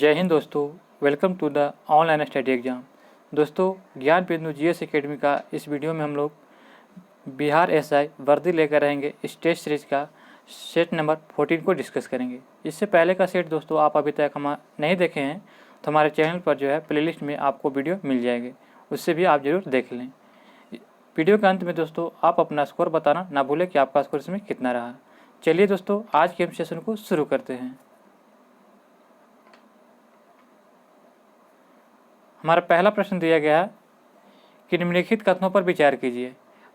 जय हिंद दोस्तों, welcome to the online study exam. दोस्तों, ज्ञान बिंदु जीएस एकेडमी का इस वीडियो में हम लोग बिहार एसआई वर्दी लेकर रहेंगे स्टेज सीरीज का सेट नंबर 14 को डिस्कस करेंगे। इससे पहले का सेट दोस्तों आप अभी तक हम नहीं देखे हैं तो हमारे चैनल पर जो है प्लेलिस्ट में आपको वीडियो मिल जाएगी, उससे भी आप ज़रूर देख लें। वीडियो के अंत में दोस्तों आप अपना स्कोर बताना ना भूलें कि आपका स्कोर इसमें कितना रहा। चलिए दोस्तों, आज के हम सेशन को शुरू करते हैं। हमारा पहला प्रश्न दिया गया है कि निम्नलिखित कथनों पर विचार कीजिए।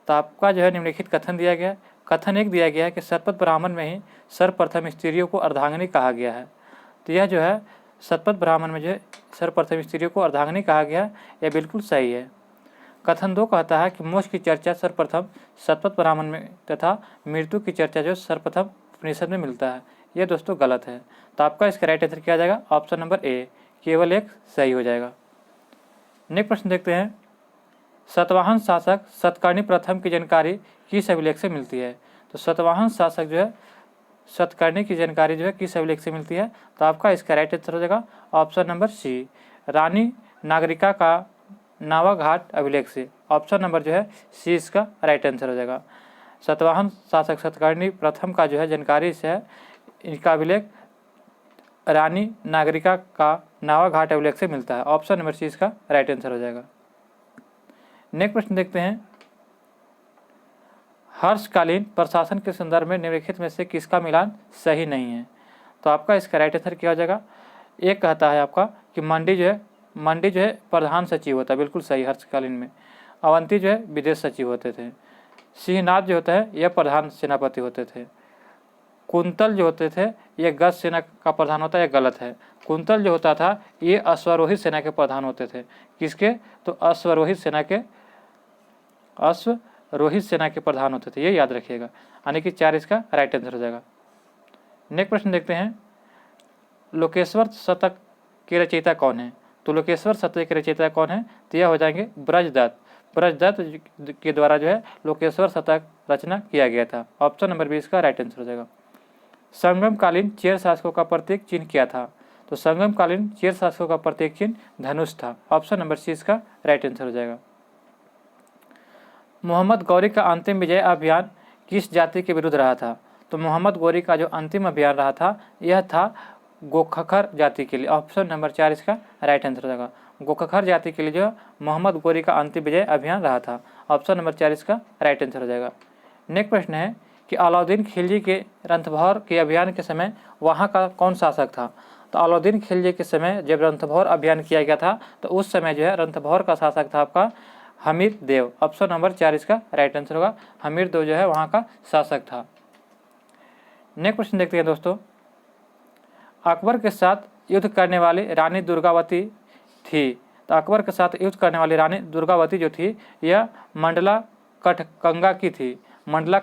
तो आपका जो है निम्नलिखित कथन दिया गया है। कथन एक दिया गया है कि शतपथ ब्राह्मण में ही सर्वप्रथम स्त्रियों को अर्धांगिनी कहा गया है। तो यह जो है शतपथ ब्राह्मण में जो है सर्वप्रथम स्त्रियों को अर्धांगिनी कहा गया है, यह बिल्कुल सही है। कथन दो कहता है कि मोक्ष की चर्चा सर्वप्रथम शतपथ ब्राह्मण में तथा मृत्यु की चर्चा जो सर्वप्रथम उपनिषद में मिलता है, यह दोस्तों गलत है। तो आपका इसका राइट आंसर क्या आ जाएगा? ऑप्शन नंबर ए, केवल एक सही हो जाएगा। नेक्स्ट प्रश्न देखते हैं। सतवाहन शासक सतकर्णी प्रथम की जानकारी किस अभिलेख से मिलती है? तो सतवाहन शासक जो है सतकर्णी की जानकारी जो है किस अभिलेख से मिलती है? तो आपका इसका राइट आंसर हो जाएगा ऑप्शन नंबर सी, रानी नागरिका का नावाघाट अभिलेख से। ऑप्शन नंबर जो है सी इसका राइट आंसर हो जाएगा। सतवाहन शासक सतकर्णी प्रथम का जो है जानकारी से है, इनका अभिलेख रानी नागरिका का नावाघाट अभिलेख से मिलता है। ऑप्शन नंबर सी इसका राइट आंसर हो जाएगा। नेक्स्ट प्रश्न देखते हैं। हर्षकालीन प्रशासन के संदर्भ में निम्नलिखित में से किसका मिलान सही नहीं है? तो आपका इसका राइट आंसर क्या हो जाएगा? एक कहता है आपका कि मंडी जो है प्रधान सचिव होता है, बिल्कुल सही हर्षकालीन में। अवंती जो है विदेश सचिव होते थे। सिंहनाथ जो होता है यह प्रधान सेनापति होते थे। कुंतल जो होते थे ये गज सेना का प्रधान होता है, यह गलत है। कुंतल जो होता था ये अश्वरोहित सेना के प्रधान होते थे। किसके? तो अश्वरोहित सेना के प्रधान होते थे, ये याद रखिएगा। यानी कि 4 इसका राइट आंसर हो जाएगा। नेक्स्ट प्रश्न देखते हैं। लोकेश्वर शतक के रचयिता कौन है? तो लोकेश्वर शतक के रचयिता कौन है? तो यह हो जाएंगे ब्रजदत्त। ब्रजदत्त के द्वारा जो है लोकेश्वर शतक रचना किया गया था। ऑप्शन नंबर 20 का राइट आंसर हो जाएगा। संगमकालीन चेर शासकों का प्रतीक चिन्ह क्या था? तो संगमकालीन चेर शासकों का प्रतीक चिन्ह धनुष था। ऑप्शन नंबर सी इसका राइट आंसर हो जाएगा। मोहम्मद गौरी का अंतिम विजय अभियान किस जाति के विरुद्ध रहा था? तो मोहम्मद गौरी का जो अंतिम अभियान रहा था यह था गोखखर जाति के लिए। ऑप्शन नंबर 4 इसका राइट आंसर हो जाएगा। गोखखर जाति के लिए जो मोहम्मद गौरी का अंतिम विजय अभियान रहा था। ऑप्शन नंबर 4 इसका राइट आंसर हो जाएगा। नेक्स्ट प्रश्न है कि अलाउद्दीन खिलजी के रणथंभौर के अभियान के समय वहाँ का कौन शासक था? तो अलाउद्दीन खिलजी के समय जब रणथंभौर अभियान किया गया था तो उस समय जो है रणथंभौर का शासक था आपका हमीर देव। ऑप्शन नंबर 4 इसका राइट आंसर होगा। हमीर देव जो है वहाँ का शासक था। नेक्स्ट प्रश्न देखते हैं दोस्तों। अकबर के साथ युद्ध करने वाली रानी दुर्गावती थी। तो अकबर के साथ युद्ध करने वाली रानी दुर्गावती जो थी यह मंडला कठकंगा की थी। मंडला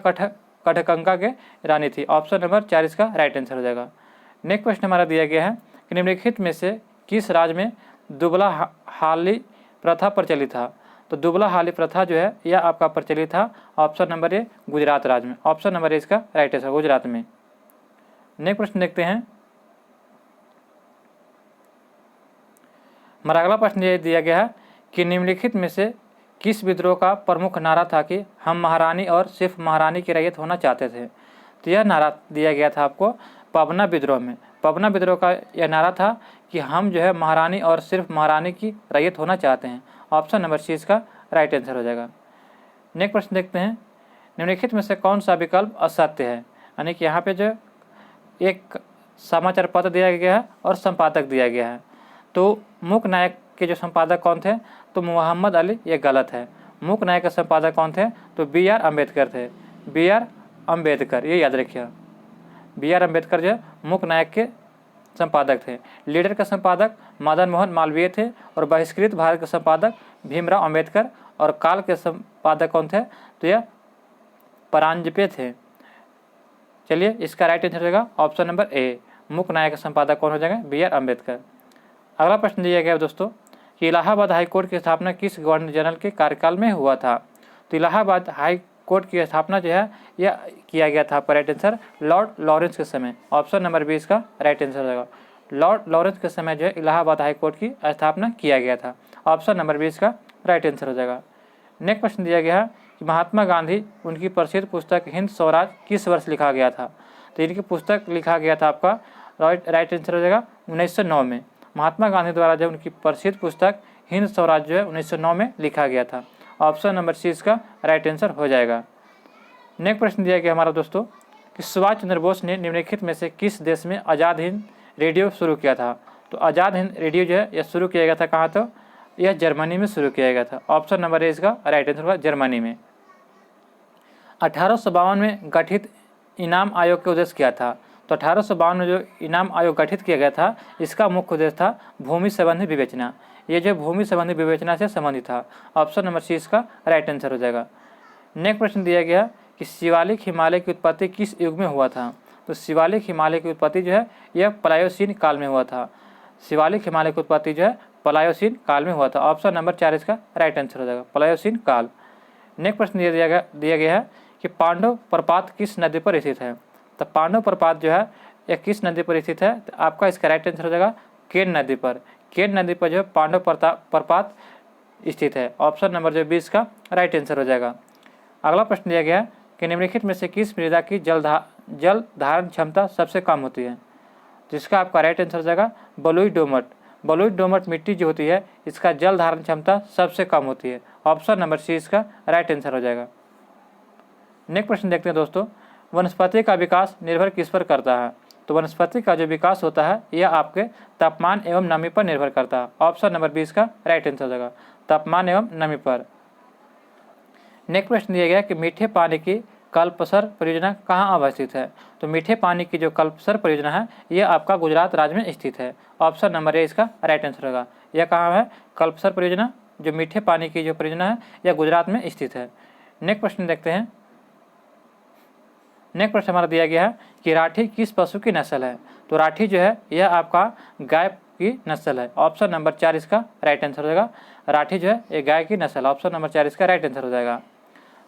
कठकंगा के रानी थी। ऑप्शन नंबर 4 इसका राइट आंसर हो जाएगा। नेक्स्ट प्रश्न हमारा दिया गया है कि निम्नलिखित में से किस राज्य में दुबला हाली प्रथा प्रचलित था? तो दुबला हाली प्रथा जो है यह आपका प्रचलित था। ऑप्शन नंबर ए गुजरात राज्य में। ऑप्शन नंबर ए इसका राइट आंसर गुजरात में। नेक्स्ट प्रश्न देखते हैं। हमारा अगला प्रश्न ये दिया गया है कि निम्नलिखित में से किस विद्रोह का प्रमुख नारा था कि हम महारानी और सिर्फ महारानी की रैयत होना चाहते थे? तो यह नारा दिया गया था आपको पबना विद्रोह में। पबना विद्रोह का यह नारा था कि हम जो है महारानी और सिर्फ महारानी की रैयत होना चाहते हैं। ऑप्शन नंबर सी इसका राइट आंसर हो जाएगा। नेक्स्ट प्रश्न देखते हैं। निम्नलिखित में से कौन सा विकल्प असत्य है? यानी कि यहाँ पे जो एक समाचार पत्र दिया गया है और संपादक दिया गया है। तो मूक नायक के जो संपादक कौन थे? तो मोहम्मद अली, ये गलत है। मूक नायक के संपादक कौन थे? तो बी.आर. अम्बेडकर थे। बी.आर. अम्बेडकर, ये याद रखिए। बी.आर. अम्बेडकर जो मूक नायक के संपादक थे। लीडर के संपादक मदन मोहन मालवीय थे और बहिष्कृत भारत के संपादक भीमराव अम्बेडकर। और काल के संपादक कौन थे? तो यह परांजपे थे। चलिए इसका राइट आंसर हो जाएगा ऑप्शन नंबर ए, मूक नायक के संपादक कौन हो जाएंगे? बी.आर. अम्बेडकर। अगला प्रश्न दिया गया दोस्तों कि इलाहाबाद हाई कोर्ट की स्थापना किस गवर्नर जनरल के कार्यकाल में हुआ था? तो इलाहाबाद हाई कोर्ट की स्थापना जो है यह किया गया था आपका राइट आंसर लॉर्ड लॉरेंस के समय। ऑप्शन नंबर 20 का राइट आंसर हो जाएगा। लॉर्ड लॉरेंस के समय जो है इलाहाबाद हाई कोर्ट की स्थापना किया गया था। ऑप्शन नंबर 20 का राइट आंसर हो जाएगा। नेक्स्ट प्रश्न दिया गया है कि महात्मा गांधी उनकी प्रसिद्ध पुस्तक हिंद स्वराज किस वर्ष लिखा गया था। तो इनकी पुस्तक लिखा गया था आपका राइट आंसर हो जाएगा 1909 में। महात्मा गांधी द्वारा जो उनकी प्रसिद्ध पुस्तक हिंद स्वराज जो है 1909 में लिखा गया था। ऑप्शन नंबर सी इसका राइट आंसर हो जाएगा। नेक्स्ट प्रश्न दिया गया हमारा दोस्तों कि सुभाष चंद्र बोस ने निम्नलिखित में से किस देश में आज़ाद हिंद रेडियो शुरू किया था। तो आज़ाद हिंद रेडियो जो है यह शुरू किया गया था कहाँ, तो यह जर्मनी में शुरू किया गया था। ऑप्शन नंबर ए इसका राइट आंसर होगा जर्मनी में। 1852 में गठित इनाम आयोग का उद्देश्य क्या था। तो 1852 में जो इनाम आयोग गठित किया गया था इसका मुख्य उद्देश्य था भूमि संबंधी विवेचना। ये जो भूमि संबंधी विवेचना से संबंधित था। ऑप्शन नंबर सी इसका राइट आंसर हो जाएगा। नेक्स्ट प्रश्न दिया गया कि शिवालिक हिमालय की उत्पत्ति किस युग में हुआ था। तो शिवालिक हिमालय की उत्पत्ति जो है यह प्लायोसीन काल में हुआ था। शिवालिक हिमालय की उत्पत्ति जो है प्लायोसीन काल में हुआ था। ऑप्शन नंबर 4 इसका राइट आंसर हो जाएगा प्लायोसीन काल। नेक्स्ट प्रश्न दिया गया है कि पांडव प्रपात किस नदी पर स्थित है। तो पांडव प्रपात जो है यह किस नदी पर स्थित है। तो आपका इसका राइट आंसर हो जाएगा केन नदी पर। केन नदी पर जो है पांडव प्रपात स्थित है। ऑप्शन नंबर जो 20 का राइट आंसर हो जाएगा। अगला प्रश्न दिया गया है कि निम्नलिखित में से किस मृदा की जल धारण क्षमता सबसे कम होती है। जिसका आपका राइट आंसर हो जाएगा बलुई डोमट। बलुई डोमट मिट्टी जो होती है इसका जल धारण क्षमता सबसे कम होती है। ऑप्शन नंबर सी इसका राइट आंसर हो जाएगा। नेक्स्ट प्रश्न देखते हैं दोस्तों, वनस्पति का विकास निर्भर किस पर करता है। तो वनस्पति का जो विकास होता है यह आपके तापमान एवं नमी पर निर्भर करता है। ऑप्शन नंबर 20 का राइट आंसर हो जाएगा तापमान एवं नमी पर। नेक्स्ट प्रश्न दिया गया कि मीठे पानी की कल्पसर परियोजना कहाँ अवस्थित है। तो मीठे पानी की जो कल्पसर परियोजना है यह आपका गुजरात राज्य में स्थित है। ऑप्शन नंबर ए इसका राइट आंसर होगा। यह कहाँ है कल्पसर परियोजना, जो मीठे पानी की जो परियोजना है यह गुजरात में स्थित है। नेक्स्ट प्रश्न देखते हैं। नेक्स्ट प्रश्न हमारा दिया गया है कि राठी किस पशु की नस्ल है। तो राठी जो है यह आपका गाय की नस्ल है। ऑप्शन नंबर 4 इसका राइट आंसर हो जाएगा। राठी जो है ये गाय की नस्ल। ऑप्शन नंबर 4 इसका राइट आंसर हो जाएगा।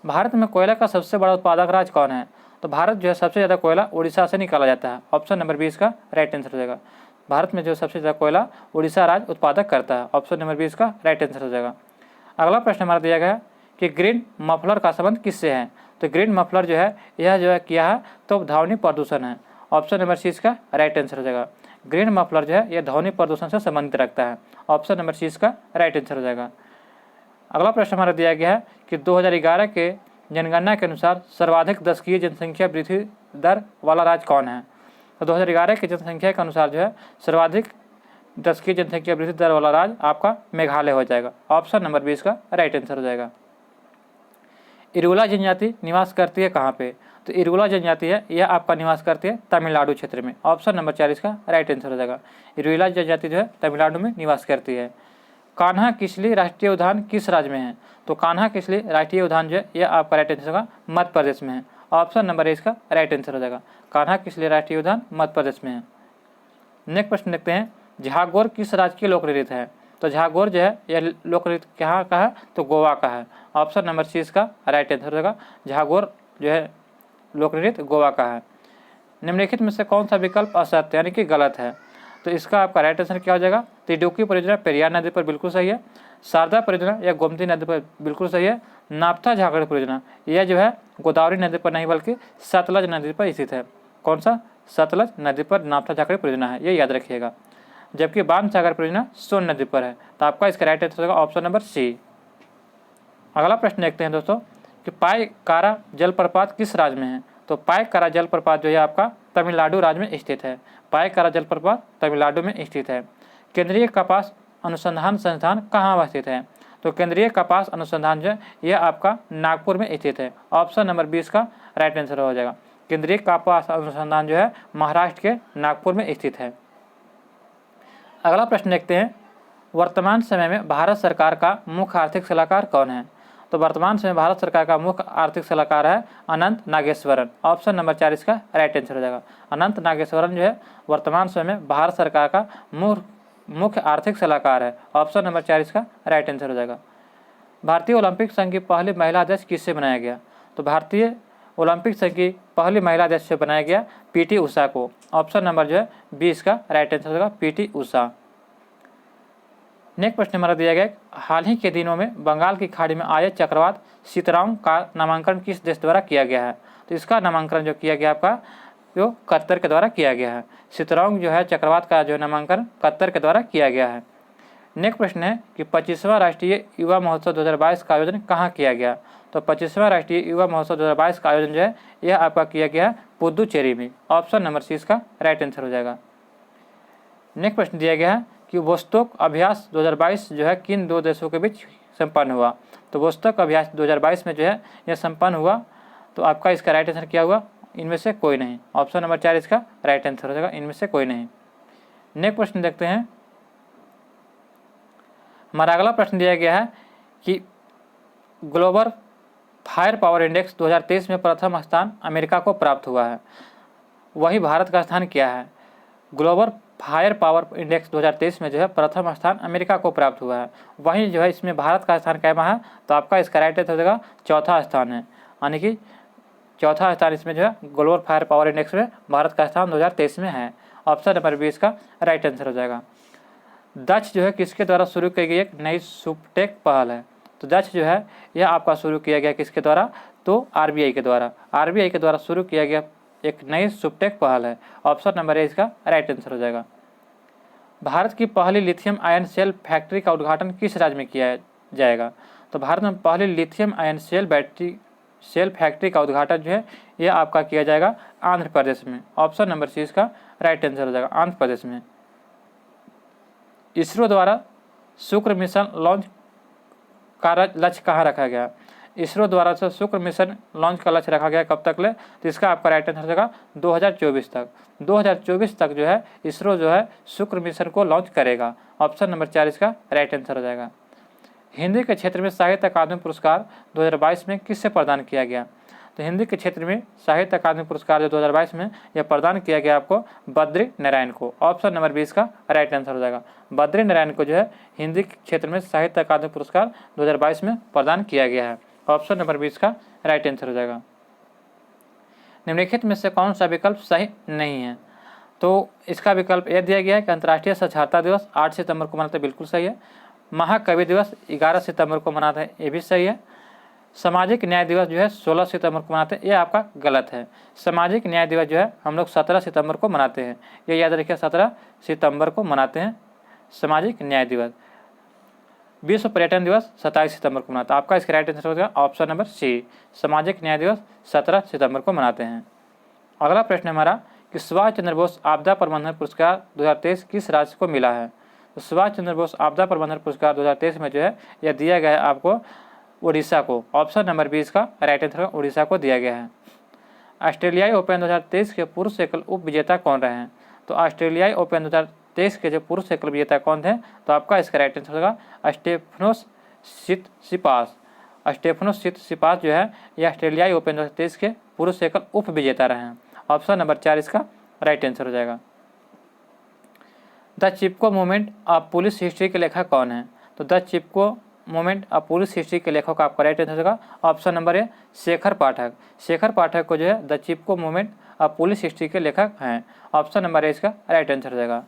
भारत में कोयला का सबसे बड़ा उत्पादक राज्य कौन है। तो भारत जो है सबसे ज़्यादा कोयला उड़ीसा से निकाला जाता है। ऑप्शन नंबर 20 का राइट आंसर हो जाएगा। भारत में जो सबसे ज़्यादा कोयला उड़ीसा राज्य उत्पादक करता है। ऑप्शन नंबर 20 का राइट आंसर हो जाएगा। अगला प्रश्न हमारा दिया गया है कि ग्रीन मफलर का संबंध किससे है। तो ग्रीन मफलर जो है यह जो है किया है तो ध्वनि प्रदूषण है। ऑप्शन नंबर सी इसका राइट आंसर हो जाएगा। ग्रीन मफलर जो है यह ध्वनि प्रदूषण से संबंधित रखता है। ऑप्शन नंबर सी इसका राइट आंसर हो जाएगा। अगला प्रश्न हमारा दिया गया है कि 2011 के जनगणना के अनुसार सर्वाधिक दशकीय जनसंख्या वृद्धि दर वाला राज्य कौन है। तो 2011 की जनसंख्या के अनुसार जो है सर्वाधिक दशकीय जनसंख्या वृद्धि दर वाला राज्य आपका मेघालय हो जाएगा। ऑप्शन नंबर 20 का राइट आंसर हो जाएगा। इरुला जनजाति निवास करती है कहाँ पे। तो इरुला जनजाति है यह आपका निवास करती है तमिलनाडु क्षेत्र में। ऑप्शन नंबर 4 इसका राइट आंसर हो जाएगा। इरुला जनजाति जो है तमिलनाडु में निवास करती है। कान्हा किसली राष्ट्रीय उद्यान किस राज्य में है। तो कान्हा किसली राष्ट्रीय उद्यान जो है यह आपका राइट आंसर होगा मध्य प्रदेश में है। ऑप्शन नंबर 1 का राइट आंसर हो जाएगा। कान्हा किसली राष्ट्रीय उद्यान मध्य प्रदेश में है। नेक्स्ट प्रश्न देखते हैं, झागोर किस राज्य की लोक नृत्य है। तो झागोर जो है यह लोक नृत्य कहाँ का है, तो गोवा का है। ऑप्शन नंबर सी इसका राइट आंसर हो जाएगा। झागोर जो है लोक नृत्य गोवा का है। निम्नलिखित में से कौन सा विकल्प असत्य यानी कि गलत है। तो इसका आपका राइट आंसर क्या हो जाएगा। तो इडुक्की परियोजना पेरियार नदी पर बिल्कुल सही है। शारदा परियोजना यह गोमती नदी पर बिल्कुल सही है। नाप्था झागड़ परियोजना यह जो है गोदावरी नदी पर नहीं बल्कि सतलज नदी पर स्थित है। कौन सा, सतलज नदी पर नाप्था झागड़ परियोजना है, ये याद रखिएगा। जबकि बाण सागर परियोजना सोन नदी पर है। तो आपका इसका राइट आंसर होगा ऑप्शन नंबर सी। अगला प्रश्न देखते हैं दोस्तों कि पायकारा जलप्रपात किस राज्य में है। तो पायकारा जलप्रपात जो है आपका तमिलनाडु राज्य में स्थित है। पायकारा जलप्रपात तमिलनाडु में स्थित है। केंद्रीय कपास अनुसंधान संस्थान कहाँ अवस्थित है। तो केंद्रीय कपास अनुसंधान जो है यह आपका नागपुर में स्थित है। ऑप्शन नंबर 20 का राइट आंसर हो जाएगा। केंद्रीय कपास अनुसंधान जो है महाराष्ट्र के नागपुर में स्थित है। अगला प्रश्न देखते हैं, वर्तमान समय में भारत सरकार का मुख्य आर्थिक सलाहकार कौन है। तो वर्तमान समय भारत सरकार का मुख्य आर्थिक सलाहकार है अनंत नागेश्वरन। ऑप्शन नंबर 4 इसका राइट आंसर हो जाएगा। अनंत नागेश्वरन जो है वर्तमान समय में भारत सरकार का मुख्य आर्थिक सलाहकार है। ऑप्शन नंबर 4 इसका राइट आंसर हो जाएगा। भारतीय ओलंपिक संघ की पहली महिला अध्यक्ष किससे बनाया गया। तो भारतीय ओलंपिक संघ की पहली महिला अध्यक्ष बनाया गया? पीटी उषा को। ऑप्शन नंबर जो है बी इसका राइट आंसर होगा, पीटी उषा। नेक्स्ट प्रश्न हमारा दिया गया, हाल ही के दिनों में बंगाल की खाड़ी में आए चक्रवात सितरांग का नामांकन किस देश द्वारा किया गया है? तो इसका नामांकन जो किया गया आपका जो कतर के द्वारा किया गया है। सितरांग जो है चक्रवात का जो नामांकन कतर के द्वारा किया गया है। नेक्स्ट प्रश्न है कि 25वां राष्ट्रीय युवा महोत्सव 2022 का आयोजन कहाँ किया गया? तो 25वां राष्ट्रीय युवा महोत्सव 2022 का आयोजन जो है यह आपका किया गया है पुदुचेरी में। ऑप्शन नंबर सी इसका राइट आंसर हो जाएगा। नेक्स्ट प्रश्न दिया गया है कि वोस्तोक अभ्यास 2022 जो है किन दो देशों के बीच संपन्न हुआ? तो वोस्तोक अभ्यास 2022 में जो है यह संपन्न हुआ, तो आपका इसका राइट आंसर क्या हुआ? इनमें से कोई नहीं। ऑप्शन नंबर 4 इसका राइट आंसर हो जाएगा, इनमें से कोई नहीं। नेक्स्ट प्रश्न देखते हैं। हमारा अगला प्रश्न दिया गया है कि ग्लोबल फायर पावर इंडेक्स 2023 में प्रथम स्थान अमेरिका को प्राप्त हुआ है, वही भारत का स्थान क्या है? ग्लोबल फायर पावर इंडेक्स 2023 में जो है प्रथम स्थान अमेरिका को प्राप्त हुआ है, वहीं जो है इसमें भारत का स्थान कैमा है? तो आपका इसका राइट आंसर हो जाएगा चौथा स्थान है, यानी कि चौथा स्थान इसमें जो है ग्लोबल फायर पावर इंडेक्स में भारत का स्थान 2023 में है। ऑप्शन नंबर बी इसका राइट आंसर हो जाएगा। डच जो है किसके द्वारा शुरू की गई एक नई सुपटेक पहल है? तो डच जो है यह आपका शुरू किया गया किसके द्वारा? तो आरबीआई के द्वारा। आरबीआई के द्वारा शुरू किया गया एक नई सुपटेक पहल है। ऑप्शन नंबर ए इसका राइट आंसर हो जाएगा। भारत की पहली लिथियम आयन सेल फैक्ट्री का उद्घाटन किस राज्य में किया जाएगा? तो भारत में पहली लिथियम आयन सेल फैक्ट्री का उद्घाटन जो है यह आपका किया जाएगा आंध्र प्रदेश में। ऑप्शन नंबर सी इसका राइट आंसर हो जाएगा, आंध्र प्रदेश में। इसरो द्वारा शुक्र मिशन लॉन्च का लक्ष्य कहाँ रखा गया? इसरो द्वारा से शुक्र मिशन लॉन्च का लक्ष्य रखा गया कब तक ले? तो इसका आपका राइट आंसर हो जाएगा 2024 तक। 2024 तक जो है इसरो जो है शुक्र मिशन को लॉन्च करेगा। ऑप्शन नंबर 4 इसका राइट आंसर हो जाएगा। हिंदी के क्षेत्र में साहित्य अकादमी पुरस्कार 2022 में किससे प्रदान किया गया? तो हिंदी के क्षेत्र में साहित्य अकादमी पुरस्कार जो 2022 में यह प्रदान किया गया आपको बद्री नारायण को। ऑप्शन नंबर 20 का राइट आंसर हो जाएगा। बद्री नारायण को जो है हिंदी के क्षेत्र में साहित्य अकादमी पुरस्कार 2022 में प्रदान किया गया है। ऑप्शन नंबर 20 का राइट आंसर हो जाएगा। निम्नलिखित में से कौन सा विकल्प सही नहीं है? तो इसका विकल्प यह दिया गया है कि अंतर्राष्ट्रीय साक्षरता दिवस 8 सितंबर को मनाते हैं, बिल्कुल सही है। महाकवि दिवस 11 सितंबर को मनाते हैं, ये भी सही है। सामाजिक न्याय दिवस जो है 16 सितंबर को मनाते हैं, ये आपका गलत है। सामाजिक न्याय दिवस जो है हम लोग 17 सितंबर को मनाते हैं, ये याद रखिए 17 सितंबर को मनाते हैं सामाजिक न्याय दिवस। विश्व पर्यटन दिवस 27 सितंबर को मनाता है, आपका इसका राइट आंसर होगा ऑप्शन नंबर सी, सामाजिक न्याय दिवस 17 सितंबर को मनाते हैं। अगला प्रश्न हमारा कि सुभाष चंद्र बोस आपदा प्रबंधन पुरस्कार 2023 किस राज्य को मिला है? तो सुभाष चंद्र बोस आपदा प्रबंधन पुरस्कार 2023 में जो है यह दिया गया है आपको उड़ीसा को। ऑप्शन नंबर 20 का राइट आंसर उड़ीसा को दिया गया है। ऑस्ट्रेलियाई ओपन 2023 के पुरुष एकल उप विजेता कौन रहे हैं? तो ऑस्ट्रेलियाई ओपन 2023 के जो पुरुष एकल विजेता कौन थे? तो आपका इसका राइट आंसर होगा स्टेफनोस सिटसिपास। स्टेफनोस सिटसिपास जो है यह ऑस्ट्रेलियाई ओपन 2023 के पुरुष एकल उप विजेता रहे हैं। ऑप्शन नंबर 4 इसका राइट आंसर हो जाएगा। The Chipko movement of police history के लेखक कौन है? तो the Chipko movement of police history के लेखक आपका राइट आंसर होगा ऑप्शन नंबर ए, शेखर पाठक। शेखर पाठक को जो है the Chipko movement of police history के लेखक हैं। ऑप्शन नंबर ए इसका राइट आंसर हो जाएगा।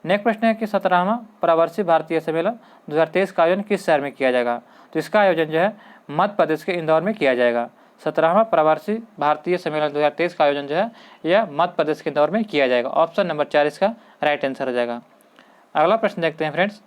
नेक्स्ट प्रश्न है कि 17वां प्रवासी भारतीय सम्मेलन 2023 का आयोजन किस शहर में किया जाएगा? तो इसका आयोजन जो है मध्य प्रदेश के इंदौर में किया जाएगा। 17वां प्रवासी भारतीय सम्मेलन 2023 का आयोजन जो है यह मध्य प्रदेश के इंदौर में किया जाएगा। ऑप्शन नंबर 4 इसका राइट आंसर हो जाएगा। अगला प्रश्न देखते हैं फ्रेंड्स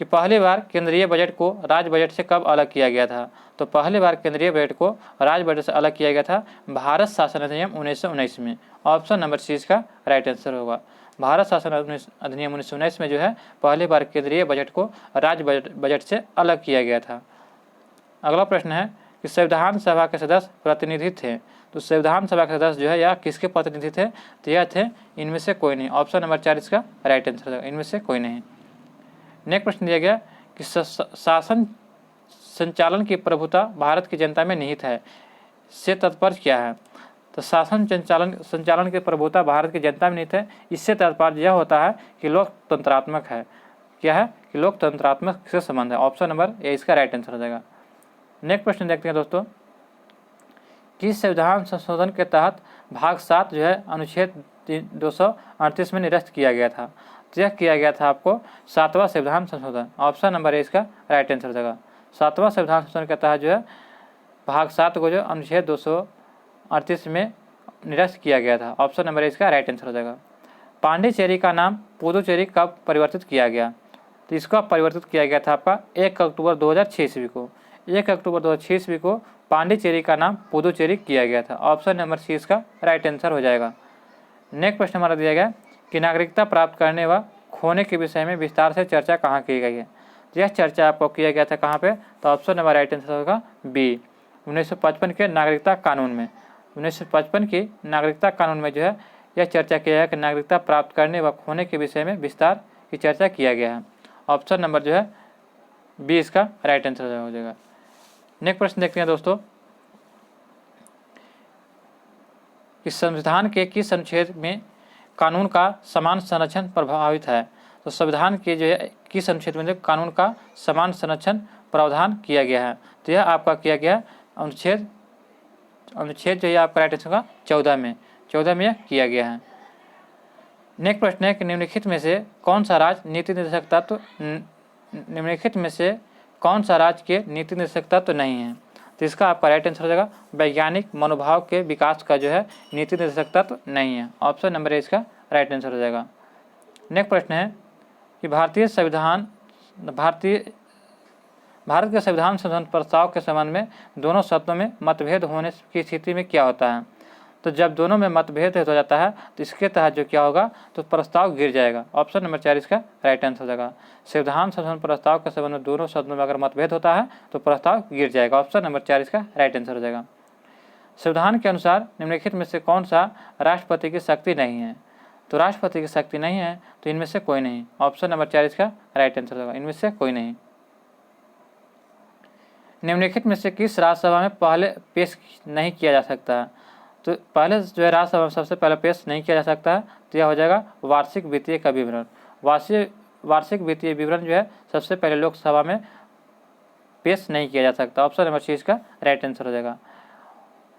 कि पहली बार केंद्रीय बजट को राज्य बजट से कब अलग किया गया था? तो पहली बार केंद्रीय बजट को राज्य बजट से अलग किया गया था भारत शासन अधिनियम 1919 में। ऑप्शन नंबर सी इसका राइट आंसर होगा। भारत शासन अधिनियम 1919 में जो है पहली बार केंद्रीय बजट को राज्य बजट से अलग किया गया था। अगला प्रश्न है कि संविधान सभा के सदस्य प्रतिनिधि थे, तो संविधान सभा के सदस्य जो है यह किसके प्रतिनिधि थे? तो यह थे इनमें से कोई नहीं। ऑप्शन नंबर 4 इसका राइट आंसर होगा, इनमें से कोई नहीं। नेक्स्ट प्रश्न दिया गया कि शासन संचालन की प्रभुता भारत की जनता में निहित है, इससे तात्पर्य क्या है? तो शासन संचालन की प्रभुता भारत की जनता में निहित है, इससे तात्पर्य यह होता है कि लोकतंत्रात्मक है। क्या है? कि लोकतंत्रात्मक से संबंध है। ऑप्शन नंबर ए इसका राइट आंसर हो जाएगा। नेक्स्ट प्रश्न देखते हैं दोस्तों किस संविधान संशोधन के तहत भाग 7 जो है अनुच्छेद 238 में निरस्त किया गया था? तो यह किया गया था आपको 7वां संविधान संशोधन। ऑप्शन नंबर ए इसका राइट आंसर हो जाएगा। 7वां संविधान संशोधन के तहत जो है भाग 7 को जो अनुच्छेद 238 में निरस्त किया गया था। ऑप्शन नंबर ए इसका राइट आंसर हो जाएगा। पांडिचेरी का नाम पुदुचेरी कब परिवर्तित किया गया? तो इसका परिवर्तित किया गया था आपका 1 अक्टूबर 2006 ईस्वी को। 1 अक्टूबर 2006 ईस्वी को पांडिचेरी का नाम पुदुचेरी किया गया था। ऑप्शन नंबर सी इसका राइट आंसर हो जाएगा। नेक्स्ट प्रश्न हमारा दिया गया कि नागरिकता प्राप्त करने व खोने के विषय में विस्तार से चर्चा कहाँ की गई है? तो यह चर्चा आपको किया गया था कहाँ पे? तो ऑप्शन नंबर राइट आंसर होगा बी, 1955 के नागरिकता कानून में। 1955 की नागरिकता कानून में जो है यह चर्चा किया है कि नागरिकता प्राप्त करने व खोने के विषय में विस्तार की चर्चा किया गया है। ऑप्शन नंबर जो है बी इसका राइट आंसर हो जाएगा। नेक्स्ट प्रश्न देखते हैं दोस्तों कि संविधान के किस अनुच्छेद में कानून का समान संरक्षण प्रभावित है? तो संविधान के जो है किस अनुच्छेद में जो कानून का समान संरक्षण प्रावधान किया गया है? तो यह आपका किया गया अनुच्छेद जो है आपका राइट आंसर होगा 14 में यह किया गया है। नेक्स्ट प्रश्न है कि निम्नलिखित में से कौन सा राज्य नीति निर्देशक तत्व निम्नलिखित में से कौन सा राज्य के नीति निर्देशक तत्व नहीं है? तो इसका आपका राइट आंसर हो जाएगा वैज्ञानिक मनोभाव के विकास का जो है नीति निर्देशक तत्व नहीं है। ऑप्शन नंबर ए इसका राइट आंसर हो जाएगा। नेक्स्ट प्रश्न है कि भारत के संविधान संशोधन प्रस्ताव के संबंध में दोनों सदनों में मतभेद होने की स्थिति में क्या होता है? तो जब दोनों में मतभेद हो जाता है तो इसके तहत जो क्या होगा तो प्रस्ताव गिर जाएगा। ऑप्शन नंबर 4 इसका राइट आंसर हो जाएगा। संविधान संशोधन प्रस्ताव के संबंध में दोनों सदनों में अगर मतभेद होता है तो प्रस्ताव गिर जाएगा। ऑप्शन नंबर 4 इसका राइट आंसर हो जाएगा। संविधान के अनुसार निम्नलिखित में से कौन सा राष्ट्रपति की शक्ति नहीं है? तो राष्ट्रपति की शक्ति नहीं है तो इनमें से कोई नहीं। ऑप्शन नंबर 4 इसका राइट आंसर होगा, इनमें से कोई नहीं। निम्नलिखित में से किस राज्यसभा में पहले पेश नहीं किया जा सकता है? तो पहले जो है राज्यसभा में सबसे पहले पेश नहीं किया जा सकता है तो यह हो जाएगा वार्षिक वित्तीय का विवरण। वार्षिक वित्तीय विवरण जो है सबसे पहले लोकसभा में पेश नहीं किया जा सकता। ऑप्शन नंबर 6 इसका राइट आंसर हो जाएगा।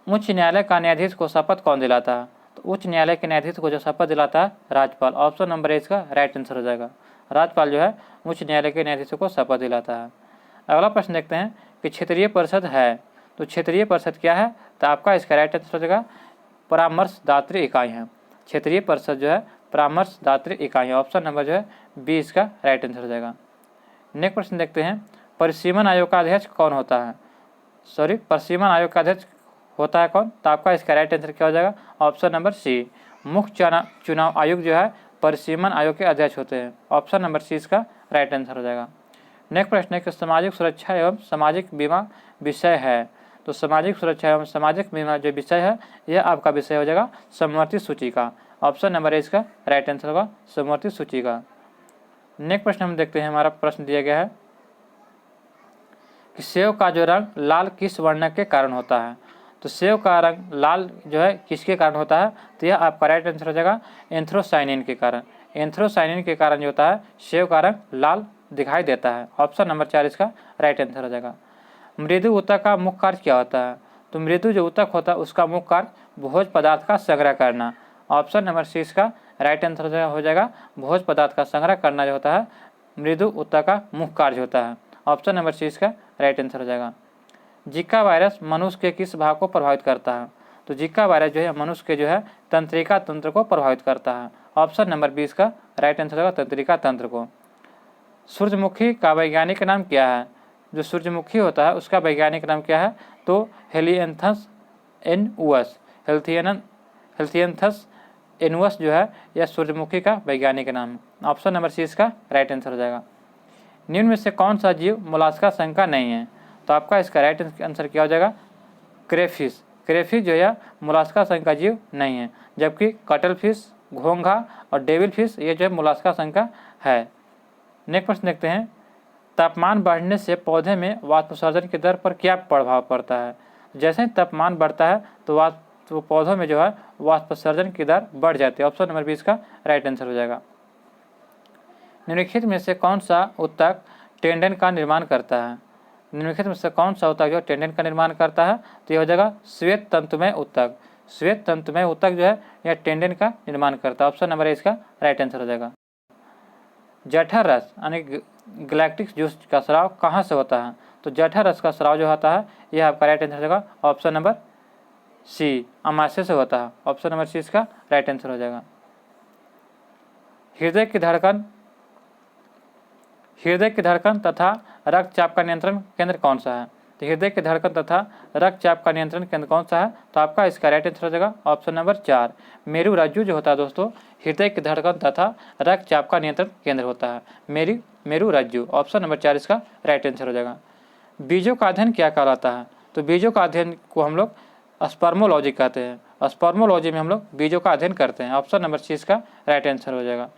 उच्च न्यायालय का न्यायाधीश को शपथ कौन दिलाता है? तो उच्च न्यायालय के न्यायाधीश को जो शपथ दिलाता है राज्यपाल। ऑप्शन नंबर ए इसका राइट आंसर हो जाएगा। राज्यपाल जो है उच्च न्यायालय के न्यायाधीशों को शपथ दिलाता है। अगला प्रश्न देखते हैं कि क्षेत्रीय परिषद है, तो क्षेत्रीय परिषद क्या है? तो आपका इसका राइट आंसर हो जाएगा परामर्शदात्री इकाई है। क्षेत्रीय परिषद जो है परामर्शदात्री इकाई है। ऑप्शन नंबर जो है बी इसका राइट आंसर हो जाएगा। नेक्स्ट प्रश्न देखते हैं परिसीमन आयोग का अध्यक्ष कौन होता है? परिसीमन आयोग का अध्यक्ष होता है कौन? तो आपका इसका राइट आंसर क्या हो जाएगा? ऑप्शन नंबर सी, मुख्य चुनाव आयोग जो है परिसीमन आयोग के अध्यक्ष होते हैं। ऑप्शन नंबर सी इसका राइट आंसर हो जाएगा। नेक्स्ट प्रश्न है कि सामाजिक सुरक्षा एवं सामाजिक बीमा विषय है, तो सामाजिक सुरक्षा एवं सामाजिक बीमा जो विषय है यह आपका विषय हो जाएगा समवर्ती सूची का। ऑप्शन नंबर ए इसका राइट आंसर होगा समवर्ती सूची का। नेक्स्ट प्रश्न हम देखते हैं, हमारा प्रश्न दिया गया है कि सेव का जो रंग लाल किस वर्ण के कारण होता है? तो सेव का रंग लाल जो है किसके कारण होता है? तो यह आपका राइट आंसर हो जाएगा एंथ्रोसाइनिन के कारण। एंथ्रोसाइनिन के कारण जो होता है सेव का रंग लाल दिखाई देता है। ऑप्शन नंबर 4 इसका राइट आंसर हो जाएगा। मृदु ऊतक का मुख्य कार्य क्या होता है? तो मृदु जो ऊतक होता है उसका मुख्य कार्य भोज्य पदार्थ का संग्रह करना। ऑप्शन नंबर सी इसका राइट आंसर हो जाएगा भोज्य पदार्थ का संग्रह करना जो होता है मृदु ऊतक का मुख्य कार्य होता है। ऑप्शन नंबर सी इसका राइट आंसर हो जाएगा। जिका वायरस मनुष्य के किस भाग को प्रभावित करता है? तो जिका वायरस जो है मनुष्य के जो है तंत्रिका तंत्र को प्रभावित करता है। ऑप्शन नंबर 20 का राइट आंसर होगा तंत्रिका तंत्र को। सूरजमुखी का वैज्ञानिक नाम क्या है? जो सूरजमुखी होता है उसका वैज्ञानिक नाम क्या है? तो हेलिएंथस एनुअस। हेलिएंथस एनुअस जो है यह सूरजमुखी का वैज्ञानिक नाम है। ऑप्शन नंबर सी इसका राइट आंसर हो जाएगा। निम्न में से कौन सा जीव मोलास्का संघ का नहीं है? तो आपका इसका राइट आंसर क्या हो जाएगा? क्रेफिश। क्रेफिश जो है मोलास्का संघ का जीव नहीं है, जबकि कटल फिश, घोंघा और डेविल फिश ये जो है मोलास्का संघ का है। नेक्स्ट प्रश्न देखते हैं, तापमान बढ़ने से पौधे में वाष्पोत्सर्जन की दर पर क्या प्रभाव पड़ता है? जैसे ही तापमान बढ़ता है तो पौधों में जो है वाष्पोत्सर्जन की दर बढ़ जाती है। ऑप्शन नंबर 20 का राइट आंसर हो जाएगा। निम्नलिखित में से कौन सा ऊतक टेंडन का निर्माण करता है? निम्नलिखित में से कौन सा ऊतक जो टेंडन का निर्माण करता है? तो यह हो जाएगा श्वेत तंतुमय ऊतक। श्वेत तंतुमय ऊतक जो है यह टेंडन का निर्माण करता है। ऑप्शन नंबर ए इसका राइट आंसर हो जाएगा। जठर रस यानी गैलेक्टिक जूस का स्राव कहाँ से होता है? तो जठर रस का स्राव जो होता है यह आपका राइट आंसर हो जाएगा ऑप्शन नंबर सी, अमाशय से होता है। ऑप्शन नंबर सी इसका राइट आंसर हो जाएगा। हृदय की धड़कन तथा रक्तचाप का नियंत्रण केंद्र कौन सा है? तो हृदय की धड़कन तथा रक्तचाप का नियंत्रण केंद्र कौन सा है? तो आपका इसका राइट आंसर हो जाएगा ऑप्शन नंबर 4, मेरु रज्जु जो होता है दोस्तों हृदय की धड़कन तथा रक्तचाप का नियंत्रण केंद्र होता है, मेरु रज्जु। ऑप्शन नंबर 4 इसका राइट आंसर हो जाएगा। बीजों का अध्ययन क्या कहलाता है? तो बीजों का अध्ययन को हम लोग स्पर्मोलॉजी कहते हैं। स्पर्मोलॉजी में हम लोग बीजों का अध्ययन करते हैं। ऑप्शन नंबर सी इसका राइट आंसर हो जाएगा।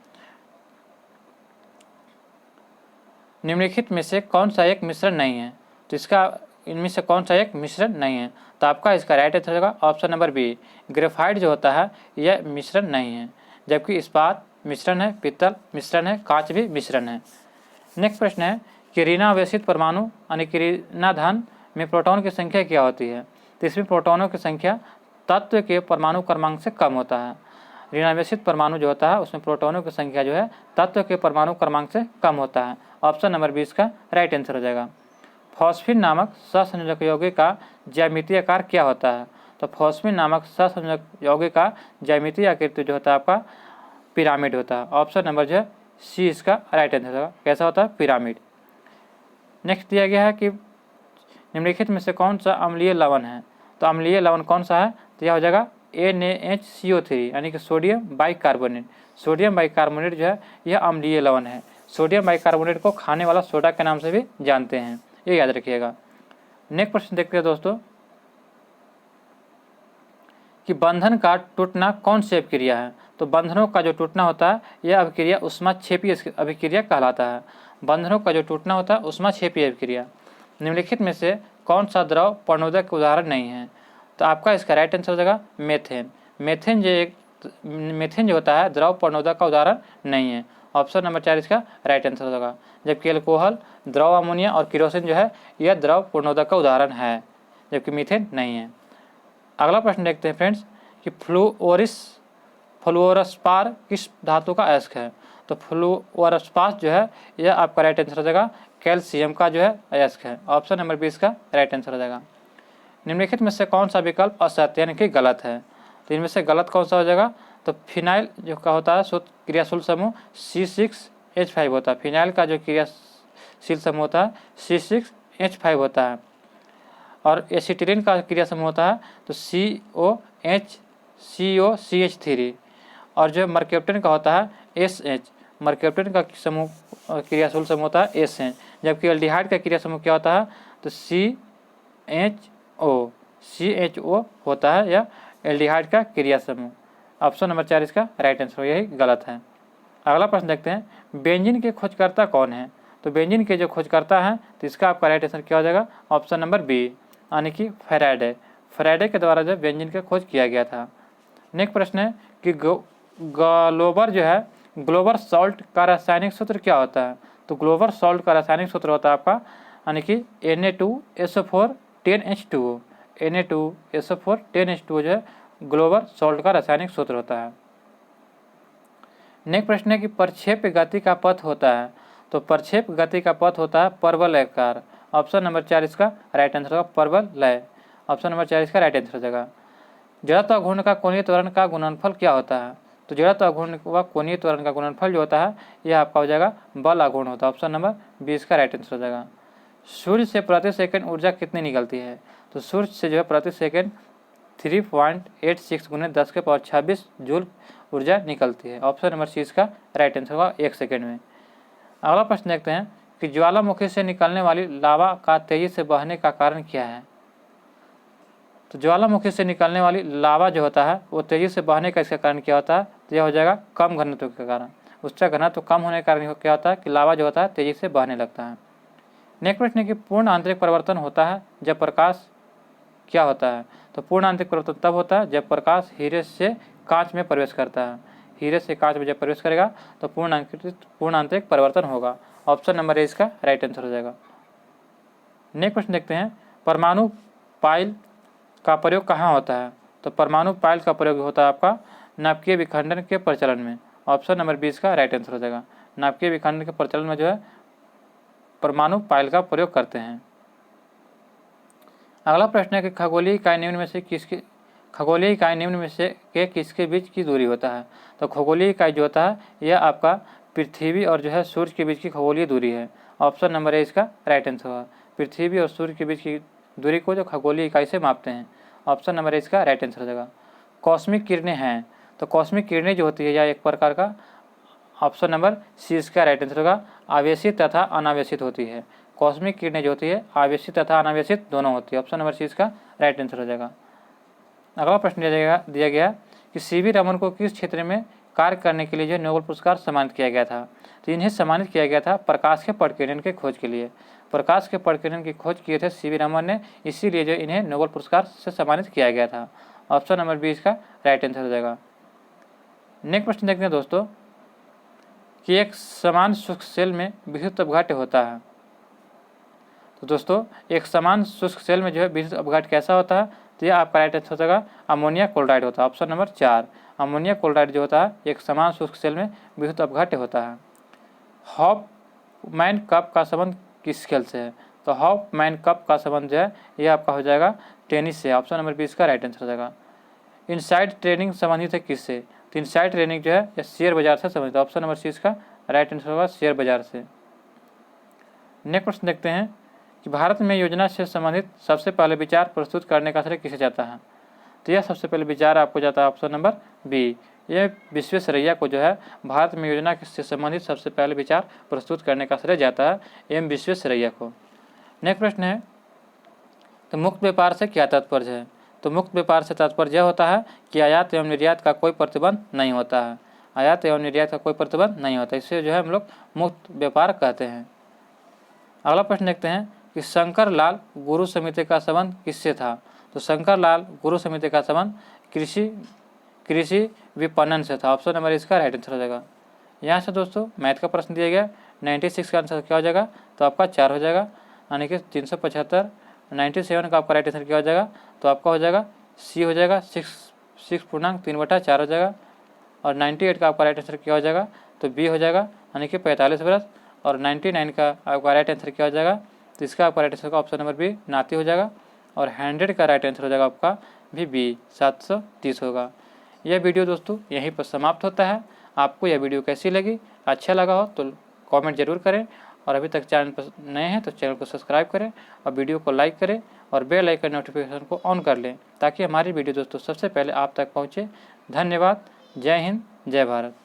निम्नलिखित में से कौन सा एक मिश्रण नहीं है? तो इसका इनमें से कौन सा एक मिश्रण नहीं है? तो आपका इसका राइट आंसर होगा ऑप्शन नंबर बी, ग्रेफाइट जो होता है यह मिश्रण नहीं है, जबकि इस्पात मिश्रण है, पित्तल मिश्रण है, कांच भी मिश्रण है। नेक्स्ट प्रश्न है कि ऋणावेशित परमाणु यानी कि ऋणाधन में प्रोटॉन की संख्या क्या होती है? तो इसमें प्रोटॉनों की संख्या तत्व के परमाणु क्रमांक से कम होता है। ऋणावेशित परमाणु जो होता है उसमें प्रोटॉनों की संख्या जो है तत्व के परमाणु क्रमांक से कम होता है। ऑप्शन नंबर 20 का राइट आंसर हो जाएगा। फॉस्फीन नामक सहसंयोजक यौगिक का ज्यामितीय आकार क्या होता है? तो फॉस्फीन नामक सहसंयोजक यौगिक का ज्यामितीय आकृति जो होता है आपका पिरामिड होता है। ऑप्शन नंबर जो है सी इसका राइट आंसर होगा। कैसा होता है? पिरामिड। नेक्स्ट दिया गया है कि निम्नलिखित में से कौन सा अम्लीय लवण है? तो अम्लीय लवण कौन सा है? तो यह हो जाएगा NaHCO3 यानी कि सोडियम बाइकार्बोनेट। सोडियम बाइकार्बोनेट जो है यह अम्लीय लवण है। सोडियम बाइकार्बोनेट को खाने वाला सोडा के नाम से भी जानते हैं, ये याद रखिएगा। नेक्स्ट प्रश्न देखते हैं दोस्तों कि बंधन का टूटना कौन सी अभिक्रिया है? तो बंधनों का जो टूटना होता है यह अभिक्रिया ऊष्माक्षेपीय अभिक्रिया कहलाता है। बंधनों का जो टूटना होता है ऊष्माक्षेपीय अभिक्रिया। निम्नलिखित में से कौन सा द्रव प्रणोदक उदाहरण नहीं है? तो आपका इसका राइट आंसर हो जाएगा मेथेन। मेथेन जो होता है द्रव प्रणोदक का उदाहरण नहीं है। ऑप्शन नंबर 4 इसका राइट आंसर होगा। जबकि अल्कोहल, द्रव अमोनिया और किरोसिन जो है यह द्रव प्रणोदक का उदाहरण है, जबकि मीथेन नहीं है। अगला प्रश्न देखते हैं फ्रेंड्स कि फ्लोरोस्पार किस धातु का अयस्क है? तो फ्लोरोस्पार जो है यह आपका राइट आंसर हो जाएगा कैल्शियम का जो है अयस्क है। ऑप्शन नंबर 20 का राइट आंसर हो जाएगा। निम्नलिखित में से कौन सा विकल्प असत्य यानी कि गलत है? तो इनमें से गलत कौन सा हो जाएगा? तो फिनाइल जो का होता है क्रियाशील समूह C6H5 होता है। फिनाइल का जो क्रियाशील समूह होता है C6H5 होता है। और एसिटिलीन का क्रिया समूह होता है तो COCH3। और जो मर्क्यूप्टेन का होता है SH। मर्क्यूप्टेन का समूह क्रियाशील समूह होता है SN। जबकि एल्डिहाइड का क्रिया समूह क्या होता है? तो CHO होता है या एल्डिहाइड का क्रिया समूह। ऑप्शन नंबर 4 इसका राइट आंसर, यही गलत है। अगला प्रश्न देखते हैं बेंजीन के खोजकर्ता कौन है? तो बेंजीन के जो खोजकर्ता हैं तो इसका आपका राइट आंसर क्या हो जाएगा? ऑप्शन नंबर बी यानी कि फैराडे। फैराडे के द्वारा जो बेंजीन का खोज किया गया था। नेक्स्ट प्रश्न है कि ग्लोबल सॉल्ट का रासायनिक सूत्र क्या होता है? तो ग्लोबल सॉल्ट का रासायनिक सूत्र होता है आपका यानी कि Na2SO4 10H2O। Na2SO4 10H2O जो है ग्लोबल सॉल्ट का रासायनिक सूत्र होता है। नेक्स्ट प्रश्न है कि प्रक्षेप गति का पथ होता है? तो प्रक्षेप गति का पथ होता है परवलयाकार। ऑप्शन नंबर 4 इसका राइट आंसर होगा परवलय। ऑप्शन नंबर 4 इसका राइट आंसर हो जाएगा। जड़त्व घूर्ण का कोणीय त्वरण का गुणनफल क्या होता है? तो जड़त्व घूर्ण व कोणीय त्वरण का गुणनफल जो होता है यह आपका हो जाएगा बल आघूर्ण होता है। ऑप्शन नंबर 20 का राइट आंसर हो जाएगा। सूर्य से प्रति सेकंड ऊर्जा कितनी निकलती है? तो सूर्य से जो है प्रति सेकंड 3.86 × 10⁻26 जूल ऊर्जा निकलती है। ऑप्शन नंबर सी इसका राइट आंसर होगा 1 सेकंड में। अगला प्रश्न देखते हैं कि ज्वालामुखी से निकलने वाली लावा का तेजी से बहने का कारण क्या है? तो ज्वालामुखी से निकलने वाली लावा जो होता है वो तेजी से बहने का इसका कारण क्या होता है? तो यह हो जाएगा कम घनत्व के कारण। उसका घनत्व कम होने के कारण क्या होता है कि लावा जो होता है तेजी से बहने लगता है। नेक्स्ट प्रश्न है कि पूर्ण आंतरिक परिवर्तन होता है जब प्रकाश क्या होता है? तो पूर्ण आंतरिक परिवर्तन तब होता है जब प्रकाश हीरे से कांच में प्रवेश करता है। हीरे से कांच में जब प्रवेश करेगा तो पूर्ण आंतरिक परिवर्तन होगा। ऑप्शन नंबर ए इसका राइट आंसर हो जाएगा। नेक्स्ट प्रश्न देखते हैं, परमाणु पाइल का प्रयोग कहाँ होता है? तो परमाणु पाइल का प्रयोग होता है आपका नाभिकीय विखंडन के प्रचलन में। ऑप्शन नंबर 20 का राइट आंसर हो जाएगा। नाभिकीय विखंडन के प्रचलन में जो है परमाणु पाइल का प्रयोग करते हैं। अगला प्रश्न है कि खगोलीय इकाई निम्न में से किसके बीच की दूरी होता है? तो खगोलीय इकाई जो होता है यह आपका पृथ्वी और जो है सूर्य के बीच की खगोलीय दूरी है। ऑप्शन नंबर ए इसका राइट आंसर होगा। पृथ्वी और सूर्य के बीच की दूरी को जो खगोलीय इकाई से मापते हैं। ऑप्शन नंबर ए इसका राइट आंसर हो जाएगा। कॉस्मिक किरणें हैं, तो कॉस्मिक किरणें जो होती है यह एक प्रकार का, ऑप्शन नंबर सी इसका राइट आंसर होगा, आवेशित तथा अनावेशित होती है। कॉस्मिक किरणें जो होती है आवेशित तथा अनावेशित दोनों होती है। ऑप्शन नंबर सी इसका राइट आंसर हो जाएगा। अगला प्रश्न दिया गया कि सीवी रमन को किस क्षेत्र में कार्य करने के लिए जो नोबेल पुरस्कार सम्मानित किया गया था? तो इन्हें सम्मानित किया गया था प्रकाश के प्रकीर्णन के खोज के लिए। प्रकाश के प्रकीर्णन की खोज किए थे सीवी रमन ने, इसीलिए जो इन्हें नोबेल पुरस्कार से सम्मानित किया गया था। ऑप्शन नंबर 20 का राइट आंसर हो जाएगा। नेक्स्ट प्रश्न देखते हैं दोस्तों कि एक समान शुष्क सेल में विद्युत अपघट्य होता है। तो दोस्तों एक समान शुष्क सेल में जो है विद्युत अपघट्य कैसा होता है? तो यह आपका राइट आंसर हो जाएगा अमोनिया क्लोराइड होता है। ऑप्शन नंबर 4 अमोनिया क्लोराइड जो होता है एक समान शुष्क सेल में विद्युत अपघट्य होता है। हॉफमैन कप का संबंध किस खेल से है? तो हॉफमैन कप का संबंध जो है यह आपका हो जाएगा टेनिस से। ऑप्शन नंबर 20 का राइट आंसर हो जाएगा। इनसाइड ट्रेडिंग संबंधित है किससे? तो इनसाइड ट्रेडिंग जो है यह शेयर बाजार से संबंधित है। ऑप्शन नंबर 20 का राइट आंसर होगा शेयर बाजार से। नेक्स्ट प्रश्न देखते हैं कि भारत में योजना से संबंधित सबसे पहले विचार प्रस्तुत करने का श्रेय किसे जाता है? तो यह सबसे पहले विचार आपको जाता है ऑप्शन नंबर बी, यह विश्वेश्वरैया को जो है भारत में योजना से संबंधित सबसे पहले विचार प्रस्तुत करने का श्रेय जाता है एम विश्वेश्वरैया को। नेक्स्ट प्रश्न है तो मुक्त व्यापार से क्या तात्पर्य है? तो मुक्त व्यापार से तात्पर्य यह होता है कि आयात एवं निर्यात का कोई प्रतिबंध नहीं होता है। आयात एवं निर्यात का कोई प्रतिबंध नहीं होता, इससे जो है हम लोग मुक्त व्यापार कहते हैं। अगला प्रश्न देखते हैं कि शंकर लाल गुरु समिति का संबंध किससे था? तो शंकर लाल गुरु समिति का संबंध कृषि विपणन से था। ऑप्शन नंबर इसका राइट आंसर हो जाएगा। यहाँ से दोस्तों मैथ का प्रश्न दिया गया, 96 का आंसर क्या हो जाएगा? तो आपका 4 हो जाएगा, यानी कि 375। 97 का आपका राइट आंसर क्या हो जाएगा? तो आपका हो जाएगा सी हो जाएगा 6.3/4 हो जाएगा। और 98 का आपका राइट आंसर क्या हो जाएगा? तो बी हो जाएगा, यानी कि 45 वर्ष। और 99 का आपका राइट आंसर क्या हो जाएगा? तो इसका आपका राइट आंसर का ऑप्शन नंबर बी नाती हो जाएगा। और 100 का राइट आंसर हो जाएगा आपका भी बी 730 होगा। यह वीडियो दोस्तों यहीं पर समाप्त होता है। आपको यह वीडियो कैसी लगी? अच्छा लगा हो तो कमेंट जरूर करें, और अभी तक चैनल पर नए हैं तो चैनल को सब्सक्राइब करें और वीडियो को लाइक करें और बेल आइकन नोटिफिकेशन को ऑन कर लें ताकि हमारी वीडियो दोस्तों सबसे पहले आप तक पहुँचे। धन्यवाद। जय हिंद, जय भारत।